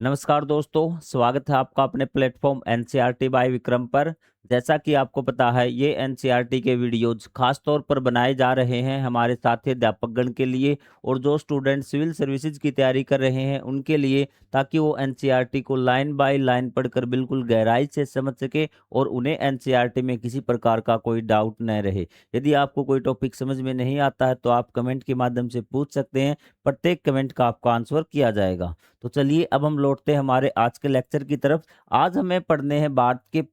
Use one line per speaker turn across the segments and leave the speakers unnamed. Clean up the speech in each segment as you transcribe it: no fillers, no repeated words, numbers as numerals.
नमस्कार दोस्तों, स्वागत है आपका अपने प्लेटफॉर्म एनसीईआरटी बाय विक्रम पर। जैसा कि आपको पता है, ये एनसीईआरटी के वीडियोज खास तौर पर बनाए जा रहे हैं हमारे साथी अध्यापकगण के लिए और जो स्टूडेंट सिविल सर्विसेज की तैयारी कर रहे हैं उनके लिए, ताकि वो एनसीईआरटी को लाइन बाय लाइन पढ़कर बिल्कुल गहराई से समझ सके और उन्हें एनसीईआरटी में किसी प्रकार का कोई डाउट न रहे। यदि आपको कोई टॉपिक समझ में नहीं आता है तो आप कमेंट के माध्यम से पूछ सकते हैं। प्रत्येक कमेंट का आपका आंसर किया जाएगा। तो चलिए अब हम लौटते हैं हमारे आज के लेक्चर की तरफ। आज हमें पढ़ने हैं भारत के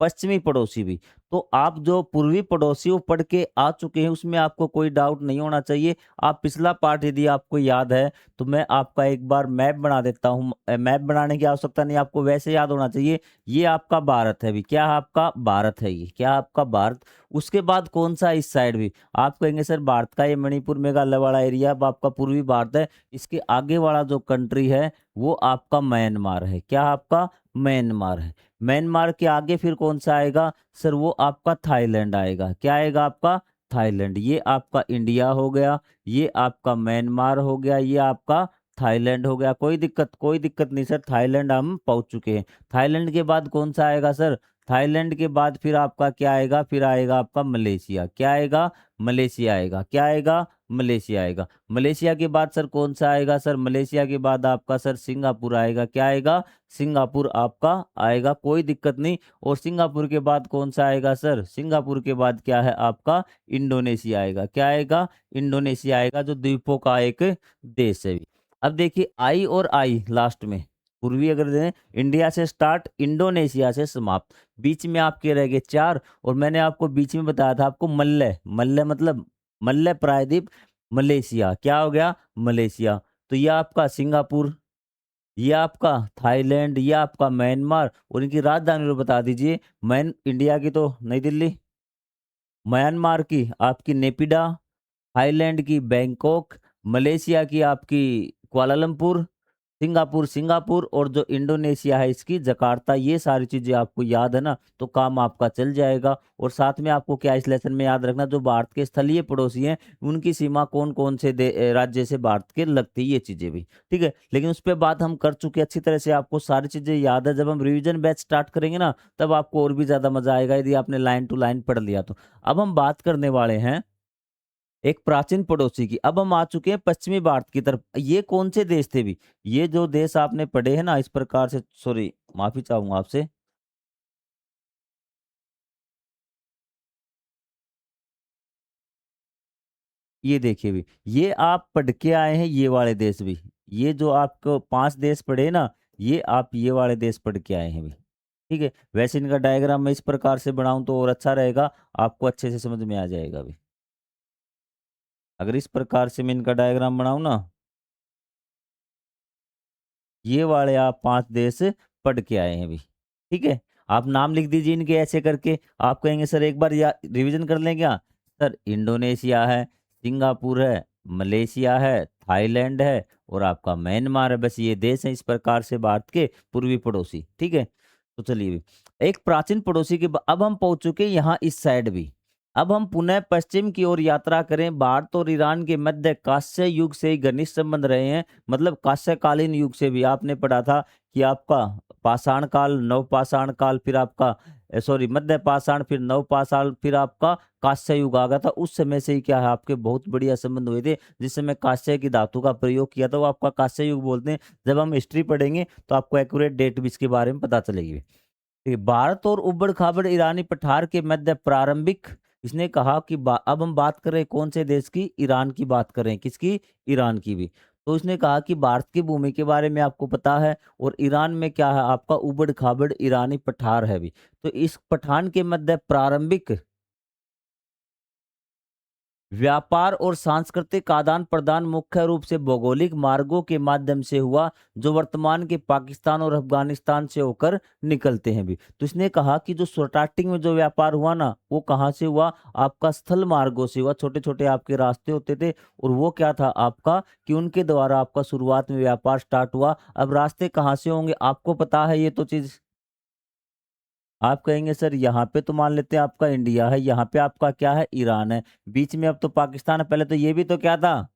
पश्चिमी पड़ोसी भी। तो आप जो पूर्वी पड़ोसी वो पढ़ के आ चुके हैं उसमें आपको कोई डाउट नहीं होना चाहिए। आप पिछला पार्ट यदि आपको याद है तो मैं आपका एक बार मैप बना देता हूँ। मैप बनाने की आवश्यकता नहीं, आपको वैसे याद होना चाहिए। ये आपका भारत है भी, क्या है आपका भारत है, ये क्या है आपका भारत। उसके बाद कौन सा इस साइड भी, आप कहेंगे सर भारत का ये मणिपुर मेघालय वाला एरिया अब आपका पूर्वी भारत है। इसके आगे वाला जो कंट्री है वो आपका म्यांमार है। क्या आपका म्यांमार है। म्यांमार के आगे फिर कौन सा आएगा सर, वो आपका थाईलैंड आएगा। क्या आएगा आपका थाईलैंड। ये आपका इंडिया हो गया, ये आपका म्यांमार हो गया, ये आपका थाईलैंड हो गया। कोई दिक्कत नहीं सर, थाईलैंड हम पहुंच चुके हैं। थाईलैंड के बाद कौन सा आएगा सर, थाईलैंड के बाद फिर आपका क्या आएगा, फिर आएगा आपका मलेशिया। क्या आएगा, मलेशिया आएगा। क्या आएगा, मलेशिया आएगा। मलेशिया के बाद सर कौन सा आएगा सर, मलेशिया के बाद आपका सर सिंगापुर आएगा। क्या आएगा, सिंगापुर आपका आएगा, कोई दिक्कत नहीं। और सिंगापुर के बाद कौन सा आएगा सर, सिंगापुर के बाद क्या है आपका इंडोनेशिया आएगा। क्या आएगा, इंडोनेशिया आएगा, जो द्वीपों का एक देश है। अब देखिए आई और आई लास्ट में, पूर्वी अगर दें इंडिया से स्टार्ट, इंडोनेशिया से समाप्त, बीच में आपके रह गए चार। और मैंने आपको बीच में बताया था आपको मल्ले, मल्ले मतलब मल्ले प्रायद्वीप, मलेशिया। क्या हो गया, मलेशिया। तो ये आपका सिंगापुर, ये आपका थाईलैंड, ये आपका म्यांमार। और इनकी राजधानी तो बता दीजिए। इंडिया की तो नई दिल्ली, म्यांमार की आपकी नेपिडा, थाईलैंड की बैंकॉक, मलेशिया की आपकी कुआलालंपुर, सिंगापुर सिंगापुर, और जो इंडोनेशिया है इसकी जकार्ता। ये सारी चीजें आपको याद है ना, तो काम आपका चल जाएगा। और साथ में आपको क्या इस लेसन में याद रखना, जो भारत के स्थलीय पड़ोसी हैं उनकी सीमा कौन कौन से राज्य से भारत के लगती है, ये चीजें भी ठीक है। लेकिन उस पर बात हम कर चुके अच्छी तरह से, आपको सारी चीजें याद है। जब हम रिवीजन बैच स्टार्ट करेंगे ना तब आपको और भी ज्यादा मजा आएगा, यदि आपने लाइन टू लाइन पढ़ लिया तो। अब हम बात करने वाले हैं एक प्राचीन पड़ोसी की। अब हम आ चुके हैं पश्चिमी भारत की तरफ। ये कौन से देश थे भी, ये जो देश आपने पढ़े हैं ना इस प्रकार से, सॉरी माफी चाहूंगा आपसे। ये देखिए भी, ये आप पढ़ के आए हैं ये वाले देश भी। ये जो आपको पांच देश पढ़े ना, ये आप ये वाले देश पढ़ के आए हैं भी। ठीक है, वैसे इनका डायग्राम मैं इस प्रकार से बनाऊं तो और अच्छा रहेगा, आपको अच्छे से समझ में आ जाएगा भी। अगर इस प्रकार से मैं इनका डायग्राम बनाऊं ना, ये वाले आप पांच देश पढ़ के आए हैं भी। ठीक है, आप नाम लिख दीजिए इनके ऐसे करके। आप कहेंगे सर एक बार या रिवीजन कर लें क्या सर, इंडोनेशिया है, सिंगापुर है, मलेशिया है, थाईलैंड है और आपका म्यांमार है। बस ये देश हैं इस प्रकार से भारत के पूर्वी पड़ोसी। ठीक है, तो चलिए एक प्राचीन पड़ोसी के अब हम पहुंच चुके हैं यहाँ इस साइड भी। अब हम पुनः पश्चिम की ओर यात्रा करें। भारत और ईरान के मध्य कांस्य युग से ही घनिष्ठ संबंध रहे हैं। मतलब कांस्यकालीन युग से भी आपने पढ़ा था कि आपका पाषाण काल, नवपाषाण काल, फिर आपका सॉरी मध्य पाषाण, फिर नवपाषाण, फिर आपका कांस्य युग आ गया था। उस समय से ही क्या है आपके बहुत बढ़िया संबंध हुए थे, जिस समय कांस्य की धातु का प्रयोग किया था वो आपका कांस्य युग बोलते हैं। जब हम हिस्ट्री पढ़ेंगे तो आपको एक्यूरेट डेट भी इसके बारे में पता चलेगी। भारत और उबड़ खाबड़ ईरानी पठार के मध्य प्रारंभिक, इसने कहा कि अब हम बात कर रहे हैं कौन से देश की, ईरान की बात कर रहे हैं। किसकी, ईरान की भी। तो इसने कहा कि भारत की भूमि के बारे में आपको पता है और ईरान में क्या है आपका उबड़ खाबड़ ईरानी पठार है भी। तो इस पठान के मध्य प्रारंभिक व्यापार और सांस्कृतिक आदान प्रदान मुख्य रूप से भौगोलिक मार्गों के माध्यम से हुआ, जो वर्तमान के पाकिस्तान और अफगानिस्तान से होकर निकलते हैं भी। तो इसने कहा कि जो स्टार्टिंग में जो व्यापार हुआ ना वो कहाँ से हुआ, आपका स्थल मार्गों से हुआ। छोटे छोटे आपके रास्ते होते थे और वो क्या था आपका कि उनके द्वारा आपका शुरुआत में व्यापार स्टार्ट हुआ। अब रास्ते कहाँ से होंगे आपको पता है ये तो चीज। आप कहेंगे सर यहाँ पे तो मान लेते हैं आपका इंडिया है, यहाँ पे आपका क्या है ईरान है, बीच में अब तो पाकिस्तान है। पहले तो ये भी तो क्या था,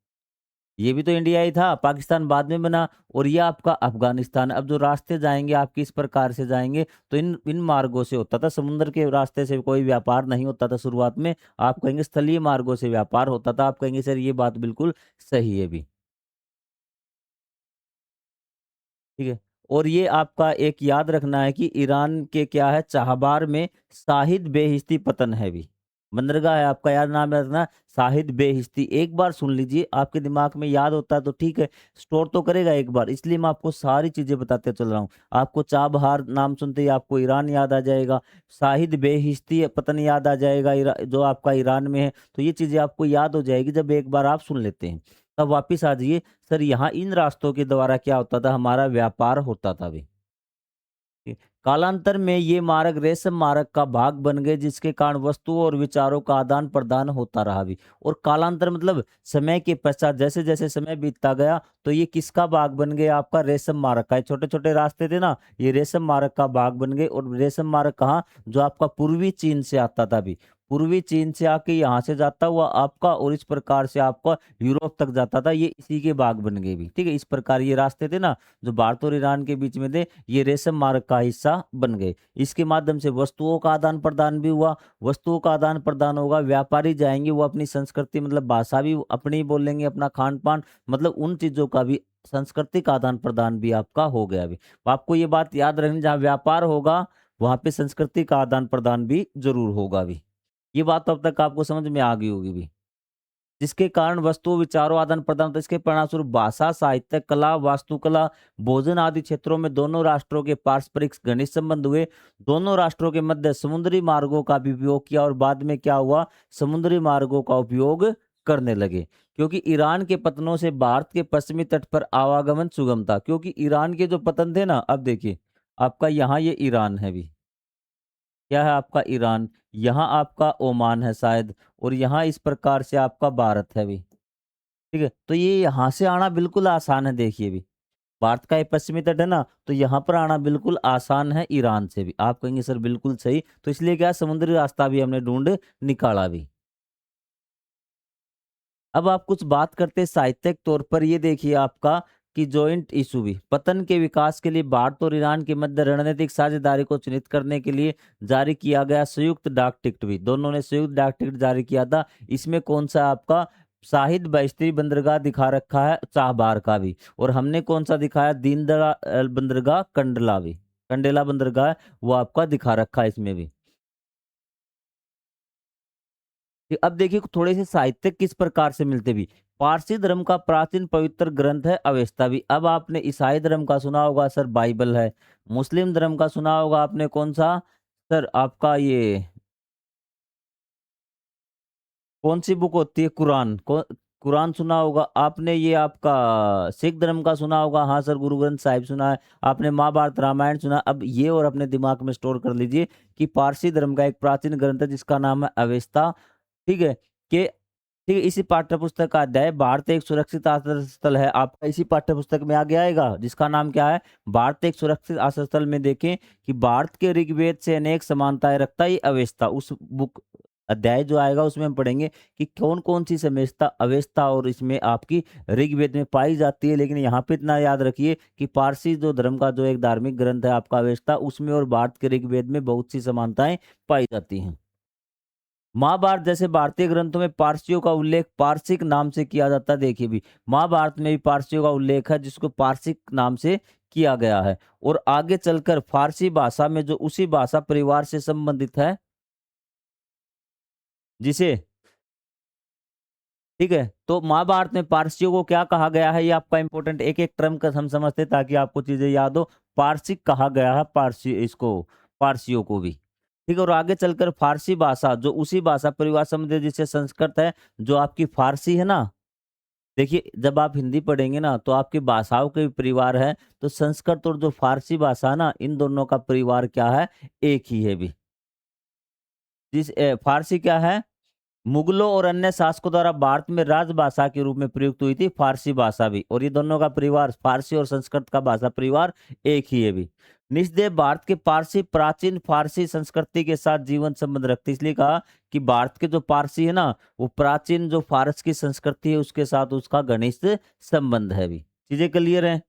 ये भी तो इंडिया ही था, पाकिस्तान बाद में बना। और ये आपका अफगानिस्तान। अब जो रास्ते जाएंगे आपके इस प्रकार से जाएंगे, तो इन इन मार्गों से होता था, समुद्र के रास्ते से कोई व्यापार नहीं होता था शुरुआत में। आप कहेंगे स्थलीय मार्गों से व्यापार होता था, आप कहेंगे सर ये बात बिल्कुल सही है भी। ठीक है। और ये आपका एक याद रखना है कि ईरान के क्या है, चाहबार में शाहिद बेहिश्ती पतन है भी। बंदरगाह है आपका, याद नाम रखना, शाहिद बेहिश्ती। एक बार सुन लीजिए, आपके दिमाग में याद होता है तो ठीक है, स्टोर तो करेगा एक बार, इसलिए मैं आपको सारी चीजें बताते चल रहा हूँ। आपको चाबहार नाम सुनते ही आपको ईरान याद आ जाएगा, शाहिद बेहिश्ती पतन याद आ जाएगा, जो आपका ईरान में है। तो ये चीजें आपको याद हो जाएगी जब एक बार आप सुन लेते हैं। तब वापिस आ जाइए। सर यहाँ इन रास्तों के द्वारा क्या होता था, हमारा व्यापार होता था भी। ठीक। कालांतर में ये मार्ग रेशम मार्ग का भाग बन गए, जिसके कारण वस्तुओं और विचारों का आदान प्रदान होता रहा भी। और कालांतर मतलब समय के पश्चात, जैसे जैसे समय बीतता गया, तो ये किसका भाग बन गया, आपका रेशम मार्ग का। छोटे छोटे रास्ते थे ना, ये रेशम मार्ग का भाग बन गए। और रेशम मार्ग कहाँ, जो आपका पूर्वी चीन से आता था भी, पूर्वी चीन से आके यहाँ से जाता हुआ आपका, और इस प्रकार से आपका यूरोप तक जाता था, ये इसी के भाग बन गए भी। ठीक है, इस प्रकार ये रास्ते थे ना, जो भारत और ईरान के बीच में थे, ये रेशम मार्ग का हिस्सा बन गए। इसके माध्यम से वस्तुओं का आदान प्रदान भी हुआ। वस्तुओं का आदान प्रदान होगा, व्यापारी जाएंगे, वो अपनी संस्कृति मतलब भाषा भी अपनी बोलेंगे, अपना खान पान, मतलब उन चीजों का भी सांस्कृतिक आदान प्रदान भी आपका हो गया भी। तो आपको ये बात याद रखनी, जहाँ व्यापार होगा वहां पे संस्कृति का आदान प्रदान भी जरूर होगा भी। ये बात तो अब तक आपको समझ में आ गई होगी भी। जिसके कारण वस्तु विचारों आदान प्रदान होता है। इसके परिणामस्वरूप भाषा, साहित्य, कला, वास्तुकला, भोजन आदि क्षेत्रों में दोनों राष्ट्रों के पारस्परिक घनिष्ठ संबंध हुए। दोनों राष्ट्रों के मध्य समुद्री मार्गों का भी उपयोग किया, और बाद में क्या हुआ, समुद्री मार्गों का उपयोग करने लगे। क्योंकि ईरान के पतनों से भारत के पश्चिमी तट पर आवागमन सुगम था। क्योंकि ईरान के जो पतन थे ना, अब देखिए आपका यहाँ ये ईरान है भी, क्या है आपका ईरान, यहाँ आपका ओमान है शायद, और यहाँ इस प्रकार से आपका भारत है भी। ठीक है, तो ये यहाँ से आना बिल्कुल आसान है, देखिए भी भारत का ये पश्चिमी तट है ना, तो यहाँ पर आना बिल्कुल आसान है ईरान से भी। आप कहेंगे सर बिल्कुल सही, तो इसलिए क्या समुद्री रास्ता भी हमने ढूंढ निकाला भी। अब आप कुछ बात करते हैं साहित्यिक तौर पर, ये देखिए आपका कि जॉइंट इशू भी, पतन के विकास के लिए भारत और ईरान के मध्य रणनीतिक साझेदारी को चिन्हित करने के लिए जारी किया गया संयुक्त डाक टिकट भी। दोनों ने संयुक्त डाक टिकट जारी किया था। इसमें कौन सा आपका शाहिद बहिश्ती बंदरगाह दिखा रखा है, चाहबार का भी। और हमने कौन सा दिखाया, दीनदयाल बंदरगाह कंडला भी, कंडेला बंदरगाह, वो आपका दिखा रखा है इसमें भी। अब देखिए थोड़े से साहित्य किस प्रकार से मिलते भी। पारसी धर्म का प्राचीन पवित्र ग्रंथ है अवेस्ता भी। अब आपने ईसाई धर्म का सुना होगा सर, बाइबल है। मुस्लिम धर्म का सुना होगा आपने कौन सा, सर आपका ये कौन सी बुक होती है, कुरान कुरान सुना होगा आपने। ये आपका सिख धर्म का सुना होगा, हाँ सर गुरु ग्रंथ साहिब सुना है आपने। महाभारत रामायण सुना। अब ये और अपने दिमाग में स्टोर कर लीजिए कि पारसी धर्म का एक प्राचीन ग्रंथ है जिसका नाम है अवेस्ता। ठीक है, कि ठीक है, इसी पाठ्य पुस्तक का अध्याय भारत एक सुरक्षित आश्रय स्थल है, आपका इसी पाठ्य पुस्तक में आगे आएगा, जिसका नाम क्या है, भारत एक सुरक्षित आश्रय स्थल में। देखें कि भारत के ऋग्वेद से अनेक समानताएं रखता है ये अवेस्ता। उस बुक अध्याय जो आएगा उसमें हम पढ़ेंगे कि कौन कौन सी समेस्ता अवेस्ता और इसमें आपकी ऋग्वेद में पाई जाती है। लेकिन यहाँ पे इतना याद रखिए कि पारसी जो धर्म का जो एक धार्मिक ग्रंथ है आपका अवेस्ता, उसमें और भारत के ऋग्वेद में बहुत सी समानताएं पाई जाती हैं। महाभारत जैसे भारतीय ग्रंथों में पारसियों का उल्लेख पारसिक नाम से किया जाता है। देखिए भी महाभारत में भी पारसियों का उल्लेख है, जिसको पारसिक नाम से किया गया है। और आगे चलकर फारसी भाषा में जो उसी भाषा परिवार से संबंधित है, जिसे, ठीक है, तो महाभारत में पारसियों को क्या कहा गया है, ये आपका इंपॉर्टेंट एक एक टर्म का हम समझते हैं ताकि आपको चीजें याद हो। पारसिक कहा गया है पारसी, इसको पारसियों को भी। ठीक है, और आगे चलकर फारसी भाषा जो उसी भाषा परिवार संबंधित, जिसे संस्कृत है, जो आपकी फारसी है ना। देखिए जब आप हिंदी पढ़ेंगे ना, तो आपकी भाषाओं के भी परिवार है, तो संस्कृत और जो फारसी भाषा है ना, इन दोनों का परिवार क्या है, एक ही है भी। फारसी क्या है, मुगलों और अन्य शासकों द्वारा भारत में राजभाषा के रूप में प्रयुक्त हुई थी फारसी भाषा भी, और ये दोनों का परिवार फारसी और संस्कृत का भाषा परिवार एक ही है भी। निस्संदेह भारत के पारसी प्राचीन फारसी संस्कृति के साथ जीवन संबंध रखते, इसलिए कहा कि भारत के जो पारसी है ना, वो प्राचीन जो फारस की संस्कृति है उसके साथ उसका घनिष्ठ संबंध है भी। चीजें क्लियर है?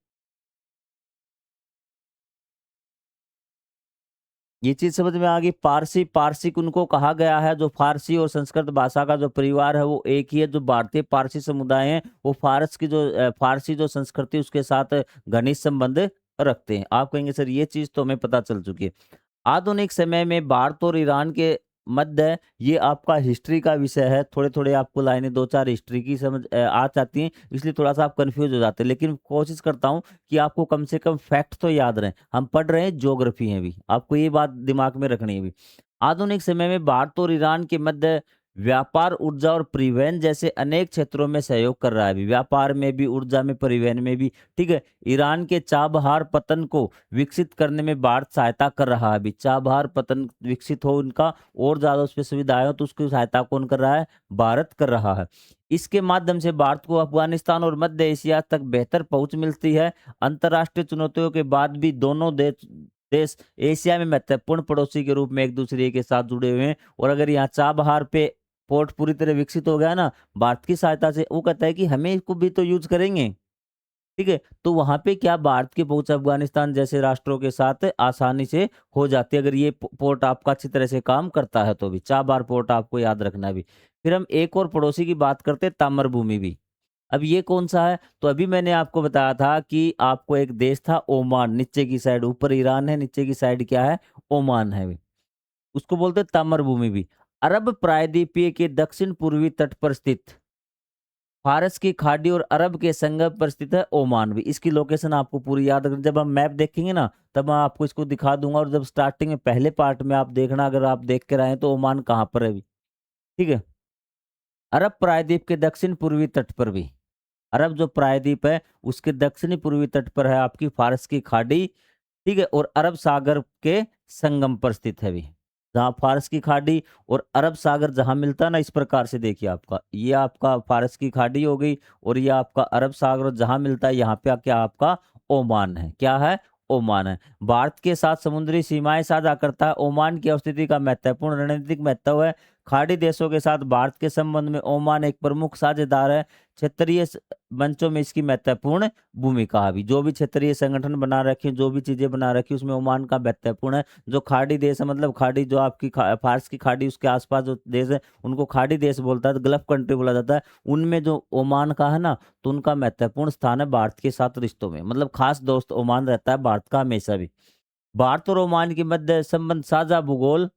ये चीज समझ में आ गई। पारसी पारसिक उनको कहा गया है, जो फारसी और संस्कृत भाषा का जो परिवार है वो एक ही है। जो भारतीय पारसी समुदाय है वो फारस की जो फारसी जो संस्कृति उसके साथ घनिष्ठ संबंध रखते हैं। आप कहेंगे सर ये चीज तो हमें पता चल चुकी है। आधुनिक समय में भारत और ईरान के मध्य, ये आपका हिस्ट्री का विषय है, थोड़े थोड़े आपको लाइनें दो चार हिस्ट्री की समझ आ जाती हैं, इसलिए थोड़ा सा आप कंफ्यूज हो जाते हैं, लेकिन कोशिश करता हूँ कि आपको कम से कम फैक्ट तो याद रहे। हम पढ़ रहे हैं ज्योग्राफी है भी, आपको ये बात दिमाग में रखनी है भी। आधुनिक समय में भारत और ईरान के मध्य व्यापार, ऊर्जा और परिवहन जैसे अनेक क्षेत्रों में सहयोग कर रहा है अभी, व्यापार में भी, ऊर्जा में, परिवहन में भी। ठीक है, ईरान के चाबहार पतन को विकसित करने में भारत सहायता कर रहा है अभी। चाबहार पतन विकसित हो उनका और ज्यादा उस पर सुविधाएं हो तो उसकी सहायता कौन कर रहा है? भारत कर रहा है। इसके माध्यम से भारत को अफगानिस्तान और मध्य एशिया तक बेहतर पहुंच मिलती है। अंतर्राष्ट्रीय चुनौतियों के बाद भी दोनों देश देश एशिया में महत्वपूर्ण पड़ोसी के रूप में एक दूसरे के साथ जुड़े हुए हैं। और अगर यहाँ चाबहार पे पोर्ट पूरी तरह विकसित हो गया ना भारत की सहायता से, वो कहता है कि हमें इसको भी तो यूज करेंगे। ठीक है, तो वहां पे क्या भारत की पहुंच अफगानिस्तान जैसे राष्ट्रों के साथ आसानी से हो जाती है, अगर ये पोर्ट आपका अच्छी तरह से काम करता है तो भी। चाबार पोर्ट आपको याद रखना भी। फिर हम एक और पड़ोसी की बात करते हैं, ताम्र भूमि भी। अब ये कौन सा है? तो अभी मैंने आपको बताया था कि आपको एक देश था ओमान, नीचे की साइड, ऊपर ईरान है, नीचे की साइड क्या है? ओमान है। उसको बोलते हैं ताम्र भूमि भी। अरब प्रायद्वीपीय के दक्षिण पूर्वी तट पर स्थित फारस की खाड़ी और अरब के संगम पर स्थित है ओमान भी। इसकी लोकेशन आपको पूरी याद रखनी, जब हम मैप देखेंगे ना तब मैं आपको इसको दिखा दूंगा। और जब स्टार्टिंग में पहले पार्ट में आप देखना, अगर आप देख के रहे तो ओमान कहाँ पर है अभी। ठीक है, अरब प्रायद्वीप के दक्षिण पूर्वी तट पर भी, अरब जो प्रायद्वीप है उसके दक्षिणी पूर्वी तट पर है आपकी फारस की खाड़ी। ठीक है, और अरब सागर के संगम पर स्थित है भी। जहाँ फारस की खाड़ी और अरब सागर जहां मिलता है ना, इस प्रकार से देखिए, आपका ये आपका फारस की खाड़ी हो गई और ये आपका अरब सागर, और जहां मिलता है यहाँ पे क्या आपका ओमान है। क्या है? ओमान है। भारत के साथ समुद्री सीमाएं साझा करता है। ओमान की अवस्थिति का महत्वपूर्ण रणनीतिक महत्व है। खाड़ी देशों के साथ भारत के संबंध में ओमान एक प्रमुख साझेदार है। क्षेत्रीय मंचों में इसकी महत्वपूर्ण भूमिका है। जो भी क्षेत्रीय संगठन बना रखे, जो भी चीजें बना रखी, उसमें ओमान का महत्वपूर्ण है। जो खाड़ी देश है, मतलब खाड़ी जो आपकी फारस की खाड़ी उसके आसपास जो देश है उनको खाड़ी देश बोलता है, गल्फ कंट्री बोला जाता है। उनमें जो ओमान का है ना, तो उनका महत्वपूर्ण स्थान है भारत के साथ रिश्तों में, मतलब खास दोस्त ओमान रहता है भारत का हमेशा भी। भारत और ओमान के मध्य संबंध साझा भूगोल,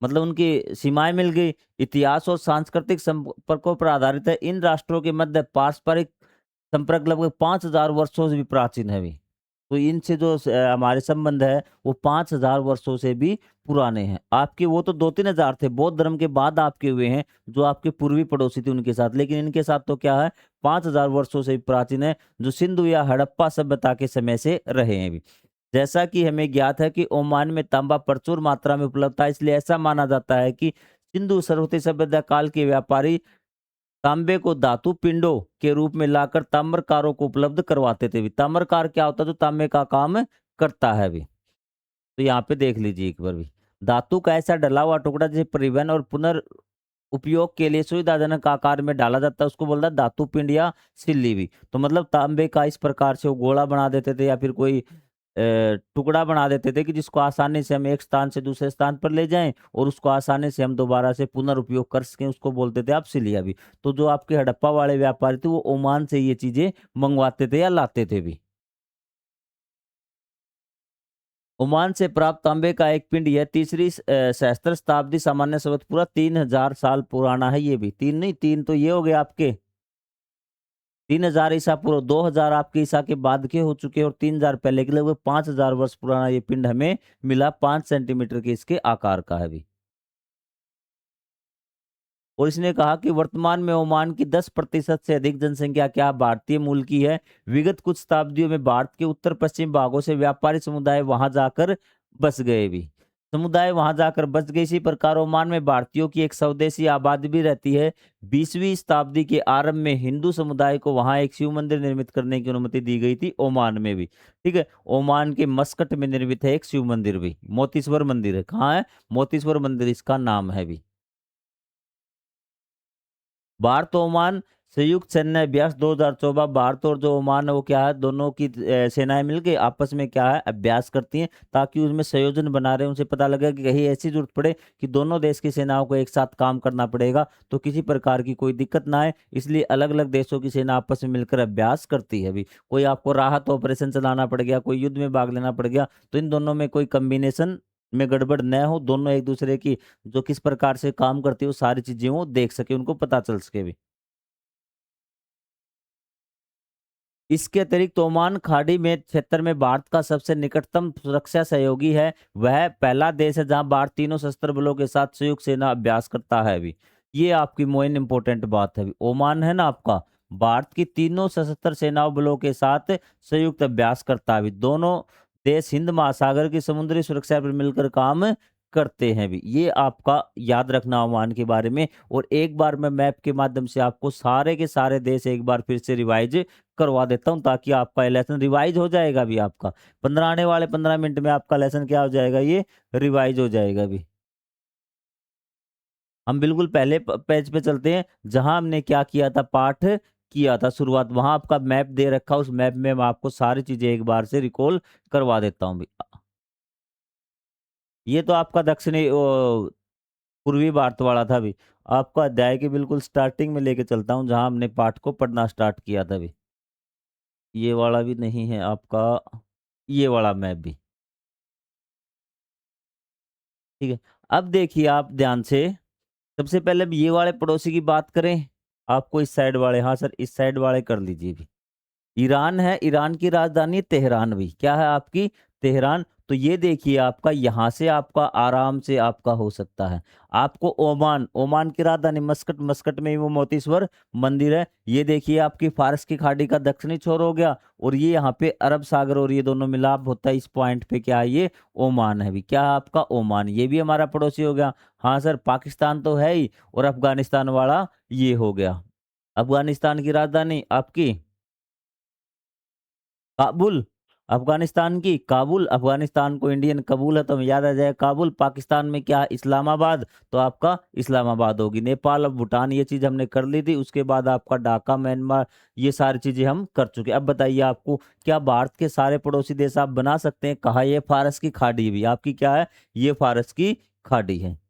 मतलब उनकी सीमाएं मिल गई, इतिहास और सांस्कृतिक संपर्कों पर आधारित है। इन राष्ट्रों के मध्य पारस्परिक संपर्क लगभग 5,000 वर्षों से भी प्राचीन है भी। तो इनसे जो हमारे संबंध है वो 5,000 वर्षों से भी पुराने हैं। आपके वो तो 2-3 हजार थे, बौद्ध धर्म के बाद आपके हुए हैं जो आपके पूर्वी पड़ोसी थे उनके साथ, लेकिन इनके साथ तो क्या है, 5,000 वर्षों से भी प्राचीन है, जो सिंधु या हड़प्पा सभ्यता के समय से रहे हैं भी। जैसा कि हमें ज्ञात है कि ओमान में तांबा प्रचुर मात्रा में उपलब्ध था, इसलिए ऐसा माना जाता है कि सिंधु सरस्वती सभ्यता काल के व्यापारी तांबे को धातु पिंडों के रूप में लाकर ताम्रकारों को उपलब्ध करवाते थे भी। ताम्रकार क्या होता है? जो तांबे का काम करता है भी। तो यहाँ पे देख लीजिए एक बार भी, धातु का ऐसा डला हुआ टुकड़ा जिसे परिवहन और उपयोग के लिए सुविधाजनक आकार में डाला जाता है, उसको बोलता है धातु पिंड या सिल्ली भी। तो मतलब तांबे का इस प्रकार से वो गोला बना देते थे या फिर कोई टुकड़ा बना देते थे कि जिसको आसानी से हम एक स्थान से दूसरे स्थान पर ले जाएं और उसको आसानी से हम दोबारा से पुनर्उपयोग कर सकें, उसको बोलते थे आप सिलिया भी। तो जो आपके हड़प्पा वाले व्यापारी थे वो ओमान से ये चीजें मंगवाते थे या लाते थे भी। ओमान से प्राप्त तांबे का एक पिंड, यह तीसरी सहस्त्र शताब्दी सामान्य शब्द पूरा 3,000 साल पुराना है। ये भी तीन नहीं, तीन तो ये हो गए आपके 3,000 ईसा पूर्व, 2,000 आपके ईसा के बाद के हो चुके, और 3,000 पहले के, लगभग 5,000 वर्ष पुराना ये पिंड हमें मिला। 5 सेंटीमीटर के इसके आकार का है भी। और इसने कहा कि वर्तमान में ओमान की 10% से अधिक जनसंख्या क्या भारतीय मूल की है। विगत कुछ शताब्दियों में भारत के उत्तर पश्चिम भागों से व्यापारी समुदाय वहां जाकर बस गए भी। समुदाय वहां जाकर बच गए। इसी प्रकार ओमान में भारतीयों की एक स्वदेशी आबादी भी रहती है। 20वीं शताब्दी के आरंभ में हिंदू समुदाय को वहां एक शिव मंदिर निर्मित करने की अनुमति दी गई थी, ओमान में भी। ठीक है, ओमान के मस्कट में निर्मित है एक शिव मंदिर भी, मोतीश्वर मंदिर है। कहाँ है? मोतीश्वर मंदिर इसका नाम है भी। भारत ओमान संयुक्त सैन्य अभ्यास 2024। भारत और जो ओमान है वो क्या है, दोनों की सेनाएं मिलकर आपस में क्या है, अभ्यास करती हैं, ताकि उसमें संयोजन बना रहे, उनसे पता लगे कि कहीं ऐसी जरूरत पड़े कि दोनों देश की सेनाओं को एक साथ काम करना पड़ेगा तो किसी प्रकार की कोई दिक्कत ना आए, इसलिए अलग अलग देशों की सेना आपस में मिलकर अभ्यास करती है अभी। कोई आपको राहत ऑपरेशन चलाना पड़ गया, कोई युद्ध में भाग लेना पड़ गया, तो इन दोनों में कोई कम्बिनेशन में गड़बड़ न हो, दोनों एक दूसरे की जो किस प्रकार से काम करती है वो सारी चीजें वो देख सके, उनको पता चल सके भी। इसके अतिरिक्त ओमान खाड़ी में क्षेत्र में भारत का सबसे निकटतम सुरक्षा सहयोगी है। वह पहला देश है जहां भारत तीनों सशस्त्र बलों के साथ संयुक्त सेना अभ्यास करता है अभी। ये आपकी मोइन इंपॉर्टेंट बात है अभी। ओमान है ना आपका, भारत की तीनों सशस्त्र सेनाओं बलों के साथ संयुक्त अभ्यास करता है अभी। दोनों देश हिंद महासागर की समुद्री सुरक्षा पर मिलकर काम करते हैं भी। ये आपका याद रखना ओमान के बारे में। और एक बार मैं मैप के माध्यम से आपको सारे के सारे देश एक बार फिर से रिवाइज करवा देता हूं, ताकि आपका लेसन रिवाइज हो जाएगा भी। आपका 15 आने वाले 15 मिनट में आपका लेसन क्या हो जाएगा, ये रिवाइज हो जाएगा भी। हम बिल्कुल पहले पेज पे चलते हैं, जहां हमने क्या किया था, पाठ किया था शुरुआत, वहां आपका मैप दे रखा, उस मैप में मैं आपको सारी चीजें एक बार से रिकॉल करवा देता हूँ भी। ये तो आपका दक्षिणी पूर्वी भारत वाला था भी। आपको अध्याय के बिल्कुल स्टार्टिंग में लेके चलता हूँ, जहां हमने पाठ को पढ़ना स्टार्ट किया था भी। ये वाला भी नहीं है आपका, ये वाला मैप भी। ठीक है, अब देखिए आप ध्यान से, सबसे पहले अब ये वाले पड़ोसी की बात करें। आपको इस साइड वाले, हाँ सर इस साइड वाले कर लीजिए भी। ईरान है, ईरान की राजधानी है तेहरान भी। क्या है आपकी? तेहरान। तो ये देखिए आपका यहाँ से आपका आराम से आपका हो सकता है। आपको ओमान, ओमान की राजधानी मस्कट, मस्कट में ही वो मोतीश्वर मंदिर है। ये देखिए आपकी फारस की खाड़ी का दक्षिणी छोर हो गया, और ये यहाँ पे अरब सागर और ये दोनों मिलाप होता है इस पॉइंट पे। क्या है ये? ओमान है भी। क्या है आपका? ओमान। ये भी हमारा पड़ोसी हो गया। हाँ सर, पाकिस्तान तो है ही, और अफगानिस्तान वाला ये हो गया। अफगानिस्तान की राजधानी आपकी काबुल। अफगानिस्तान की काबुल, अफगानिस्तान को इंडियन कबूल है तो हमें याद आ जाएगा काबुल। पाकिस्तान में क्या? इस्लामाबाद। तो आपका इस्लामाबाद होगी। नेपाल और भूटान ये चीज हमने कर ली थी। उसके बाद आपका ढाका, म्यांमार, ये सारी चीजें हम कर चुके। अब बताइए आपको, क्या भारत के सारे पड़ोसी देश आप बना सकते हैं? कहा, ये फारस की खाड़ी भी आपकी क्या है? ये फारस की खाड़ी है।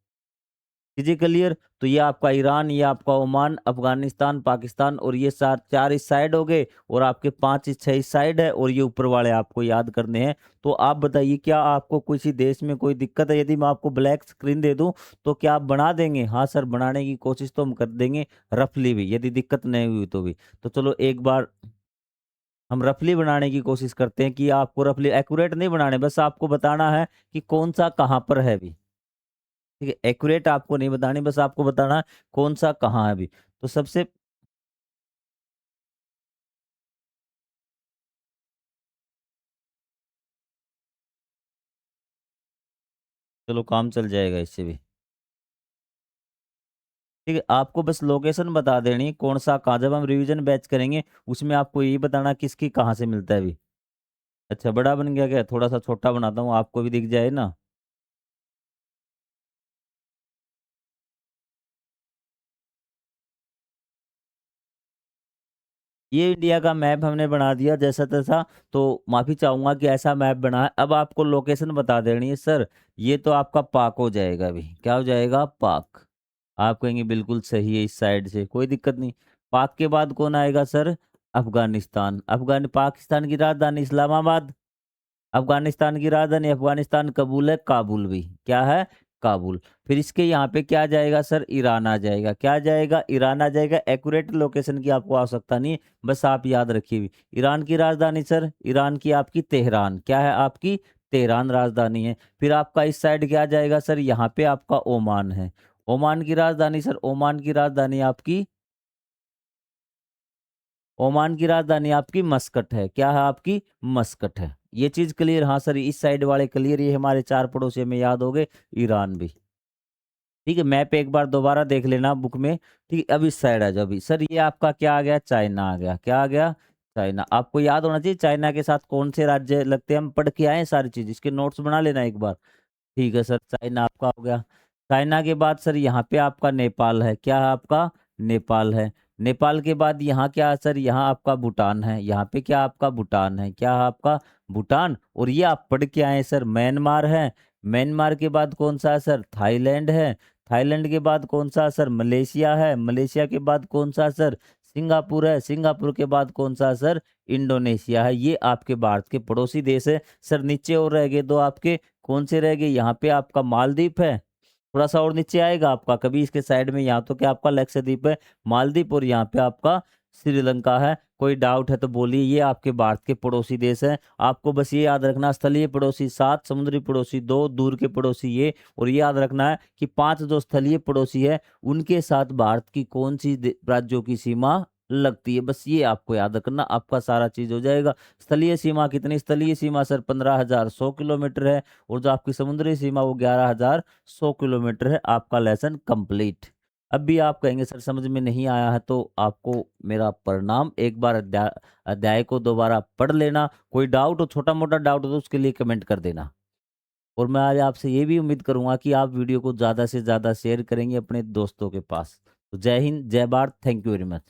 चीजें क्लियर? तो ये आपका ईरान, ये आपका ओमान, अफगानिस्तान, पाकिस्तान, और ये चार इस साइड हो गए, और आपके पांच इस छह इस साइड है, और ये ऊपर वाले आपको याद करने हैं। तो आप बताइए, क्या आपको किसी देश में कोई दिक्कत है? यदि मैं आपको ब्लैक स्क्रीन दे दूं तो क्या आप बना देंगे? हाँ सर, बनाने की कोशिश तो हम कर देंगे रफली भी, यदि दिक्कत नहीं हुई तो भी। तो चलो एक बार हम रफली बनाने की कोशिश करते हैं, कि आपको रफली एक्यूरेट नहीं बनाने, बस आपको बताना है कि कौन सा कहाँ पर है भी। ठीक है, एक्यूरेट आपको नहीं बतानी, बस आपको बताना है कौन सा कहाँ है अभी। तो सबसे, चलो काम चल जाएगा इससे भी। ठीक है, आपको बस लोकेशन बता देनी है, कौन सा कहाँ। जब हम रिवीजन बैच करेंगे उसमें आपको यही बताना किसकी कहाँ से मिलता है अभी। अच्छा, बड़ा बन गया क्या? थोड़ा सा छोटा बनाता हूँ, आपको भी दिख जाए ना। ये इंडिया का मैप हमने बना दिया जैसा तैसा। तो माफी चाहूंगा कि ऐसा मैप बना है। अब आपको लोकेशन बता देनी है सर। ये तो आपका पाक हो जाएगा अभी। क्या हो जाएगा? पाक। आप कहेंगे बिल्कुल सही है, इस साइड से कोई दिक्कत नहीं। पाक के बाद कौन आएगा सर? अफगानिस्तान। पाकिस्तान की राजधानी इस्लामाबाद। अफगानिस्तान की राजधानी, अफगानिस्तान कबूल है, काबुल भी। क्या है? काबुल। फिर इसके यहाँ पे क्या जाएगा सर? ईरान आ जाएगा। क्या जाएगा? ईरान आ जाएगा। एक्यूरेट लोकेशन की आपको आवश्यकता नहीं है, बस आप याद रखिए भी। ईरान की राजधानी सर, ईरान की आपकी तेहरान। क्या है आपकी? तेहरान राजधानी है। फिर आपका इस साइड क्या जाएगा सर? यहाँ पे आपका ओमान है। ओमान की राजधानी सर, ओमान की राजधानी आपकी, ओमान की राजधानी आपकी मस्कट है। क्या है आपकी? मस्कट है। ये चीज क्लियर? हाँ सर, इस साइड वाले क्लियर, ये हमारे 4 पड़ोसी हमें याद हो गए, ईरान भी। ठीक है, मैप एक बार दोबारा देख लेना बुक में। ठीक है, अब इस साइड आ जाओ। अभी सर ये आपका क्या आ गया? चाइना आ गया। क्या आ गया? चाइना। आपको याद होना चाहिए चाइना के साथ कौन से राज्य लगते हैं, हम पढ़ के आए हैं सारी चीज, इसके नोट्स बना लेना एक बार। ठीक है सर, चाइना आपका हो गया। चाइना के बाद सर यहाँ पे आपका नेपाल है। क्या है आपका? नेपाल है। नेपाल के बाद यहाँ क्या है सर? यहाँ आपका भूटान है। यहाँ पे क्या आपका? भूटान है। क्या है आपका? भूटान। और ये आप पढ़ के आए हैं सर, म्यांमार है। म्यांमार के बाद कौन सा है सर? थाईलैंड है। थाईलैंड के बाद कौन सा है सर? मलेशिया है। मलेशिया के बाद कौन सा है सर? सिंगापुर है। सिंगापुर के बाद कौन सा है सर? इंडोनेशिया है। ये आपके भारत के पड़ोसी देश है सर। नीचे और रह गए दो आपके, कौन से रह गए? यहाँ पे आपका मालदीव है। थोड़ा सा और नीचे आएगा आपका कभी इसके साइड में, यहाँ तो क्या आपका लक्षद्वीप है, मालदीव, और यहाँ पे आपका श्रीलंका है। कोई डाउट है तो बोलिए। ये आपके भारत के पड़ोसी देश हैं। आपको बस ये याद रखना, स्थलीय पड़ोसी 7, समुद्री पड़ोसी 2, दूर के पड़ोसी ये। और ये याद रखना है कि 5 जो स्थलीय पड़ोसी है उनके साथ भारत की कौन सी राज्यों की सीमा लगती है। बस ये आपको याद रखना, आपका सारा चीज हो जाएगा। स्थलीय सीमा कितनी? स्थलीय सीमा सर 15,100 किलोमीटर है। और जो आपकी समुद्री सीमा वो 11,100 किलोमीटर है। आपका लेसन कंप्लीट। अब भी आप कहेंगे सर समझ में नहीं आया है, तो आपको मेरा प्रणाम। एक बार अध्याय अध्याय को दोबारा पढ़ लेना। कोई डाउट हो, छोटा मोटा डाउट हो तो उसके लिए कमेंट कर देना। और मैं आज आपसे ये भी उम्मीद करूंगा कि आप वीडियो को ज़्यादा से ज़्यादा शेयर करेंगे अपने दोस्तों के पास। तो जय हिंद, जय Bharat, thank you very much.